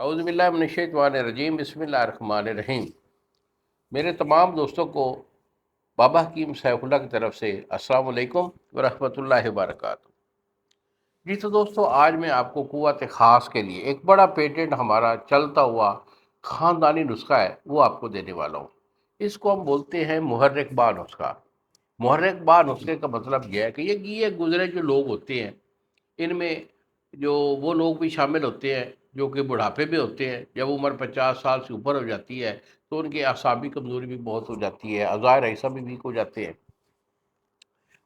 اعوذ باللہ من الشیطان الرجیم، بسم اللہ الرحمن الرحیم۔ میرے تمام دوستوں کو بابا حکیم سیف اللہ کی طرف سے السلام علیکم ورحمۃ اللہ وبرکاتہ۔ جی تو دوستو، آج میں آپ کو قوت خاص کے لیے ایک بڑا پیٹنٹ ہمارا چلتا ہوا خاندانی نسخہ ہے، وہ آپ کو دینے والا ہوں۔ اس کو ہم بولتے ہیں محرک با نسخہ۔ محرک با نسخے کا مطلب یہ ہے کہ یہ گزرے جو لوگ ہوتے ہیں، ان میں جو وہ لوگ بھی شامل ہوتے ہیں جو کہ بڑھاپے میں ہوتے ہیں۔ جب عمر 50 سال سے اوپر ہو جاتی ہے تو ان کی اعصابی کمزوری بھی بہت ہو جاتی ہے، عزائر ایسا بھی ویک ہو جاتے ہیں،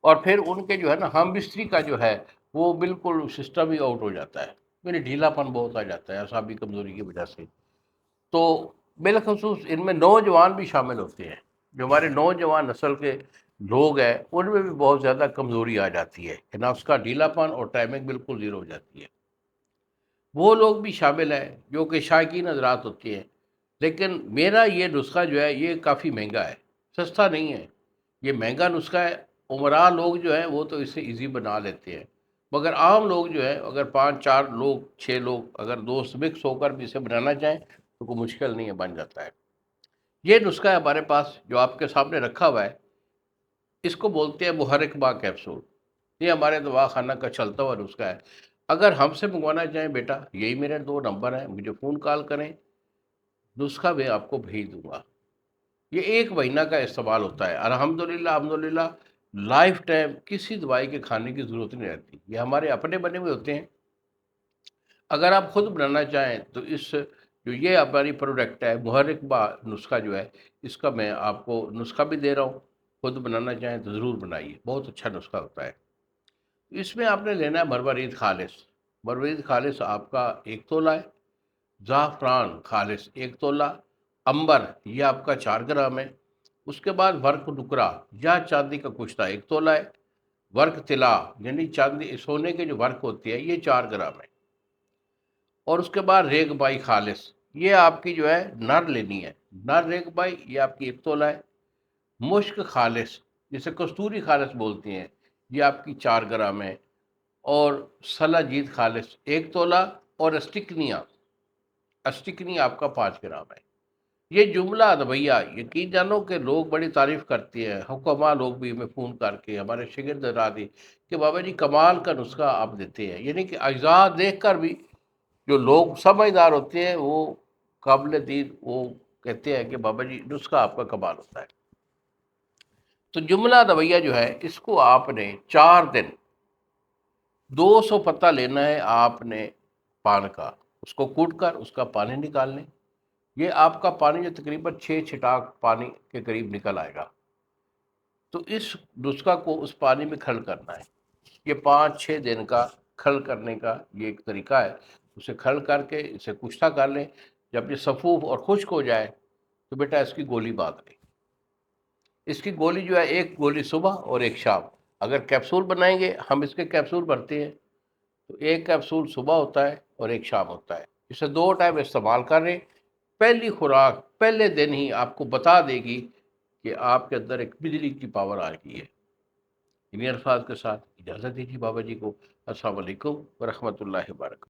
اور پھر ان کے جو ہے نا ہم بستری کا جو ہے وہ بالکل سسٹم ہی آؤٹ ہو جاتا ہے، یعنی ڈھیلا پن بہت آ جاتا ہے اعصابی کمزوری کی وجہ سے۔ تو بالخصوص ان میں نوجوان بھی شامل ہوتے ہیں۔ جو ہمارے نوجوان نسل کے لوگ ہیں ان میں بھی بہت زیادہ کمزوری آ جاتی ہے کہ نفس کا ڈھیلا پن اور ٹائمنگ بالکل زیرو ہو جاتی ہے۔ وہ لوگ بھی شامل ہیں جو کہ شائقین حضرات ہوتے ہیں۔ لیکن میرا یہ نسخہ جو ہے یہ کافی مہنگا ہے، سستا نہیں ہے، یہ مہنگا نسخہ ہے۔ عمرہ لوگ جو ہیں وہ تو اسے ایزی بنا لیتے ہیں، مگر عام لوگ جو ہے اگر 5 4 لوگ 6 لوگ اگر دوست مکس ہو کر بھی اسے بنانا چاہیں تو کوئی مشکل نہیں ہے، بن جاتا ہے۔ یہ نسخہ ہے ہمارے پاس جو آپ کے سامنے رکھا ہوا ہے، اس کو بولتے ہیں محرک با کیپسول۔ یہ ہمارے دوا خانہ کا چلتا ہوا نسخہ ہے۔ اگر ہم سے منگوانا چاہیں بیٹا، یہی میرے 2 نمبر ہیں، مجھے فون کال کریں، نسخہ میں آپ کو بھیج دوں گا۔ یہ 1 مہینہ کا استعمال ہوتا ہے، الحمدللہ الحمدللہ۔ لائف ٹائم کسی دوائی کے کھانے کی ضرورت نہیں رہتی، یہ ہمارے اپنے بنے ہوئے ہوتے ہیں۔ اگر آپ خود بنانا چاہیں تو اس جو یہ ہماری پروڈکٹ ہے محرک با نسخہ جو ہے، اس کا میں آپ کو نسخہ بھی دے رہا ہوں، خود بنانا چاہیں تو ضرور بنائیے، بہت اچھا نسخہ ہوتا ہے۔ اس میں آپ نے لینا ہے مروارید خالص۔ مروارید خالص آپ کا 1 تولہ ہے، زعفران خالص 1 تولہ، امبر یہ آپ کا 4 گرام ہے۔ اس کے بعد ورق ڈکرا یا چاندی کا کشتہ 1 تولہ ہے، ورق طلا یعنی چاندی سونے کے جو ورق ہوتی ہے یہ 4 گرام ہے، اور اس کے بعد ریگ بائی خالص یہ آپ کی جو ہے نر لینی ہے۔ نر ریگ بائی یہ آپ کی 1 تولہ ہے۔ مشک خالص جسے کستوری خالص بولتے ہیں، یہ آپ کی 4 گرام ہے، اور سلا جیت خالص 1 تولہ، اور اسٹکنی آپ کا 5 گرام ہے۔ یہ جملہ ادویہ یقین جانو کہ لوگ بڑی تعریف کرتے ہیں، حکماء لوگ بھی ہمیں فون کر کے، ہمارے شاگرد حضرات کہ بابا جی کمال کا نسخہ آپ دیتے ہیں، یعنی کہ اجزاء دیکھ کر بھی جو لوگ سمجھدار ہوتے ہیں وہ قابل دید وہ کہتے ہیں کہ بابا جی نسخہ آپ کا کمال ہوتا ہے۔ تو جملہ دویہ جو ہے اس کو آپ نے 4 دن 200 پتہ لینا ہے آپ نے پان کا، اس کو کوٹ کر اس کا پانی نکال لیں۔ یہ آپ کا پانی جو تقریباً 6 چھٹاک پانی کے قریب نکل آئے گا، تو اس نسخہ کو اس پانی میں کھل کرنا ہے۔ یہ 5 6 دن کا کھل کرنے کا یہ ایک طریقہ ہے۔ اسے کھل کر کے اسے کشتہ کر لیں، جب یہ صفوف اور خشک ہو جائے تو بیٹا اس کی گولی باندھ لیں۔ اس کی گولی جو ہے 1 گولی صبح اور 1 شام۔ اگر کیپسول بنائیں گے، ہم اس کے کیپسول بھرتے ہیں تو 1 کیپسول صبح ہوتا ہے اور 1 شام ہوتا ہے۔ اسے 2 ٹائم استعمال کریں۔ پہلی خوراک پہلے دن ہی آپ کو بتا دے گی کہ آپ کے اندر ایک بجلی کی پاور آ گئی ہے۔ انہیں الفاظ کے ساتھ اجازت دیجیے بابا جی کو۔ السلام علیکم ورحمۃ اللہ وبرکاتہ۔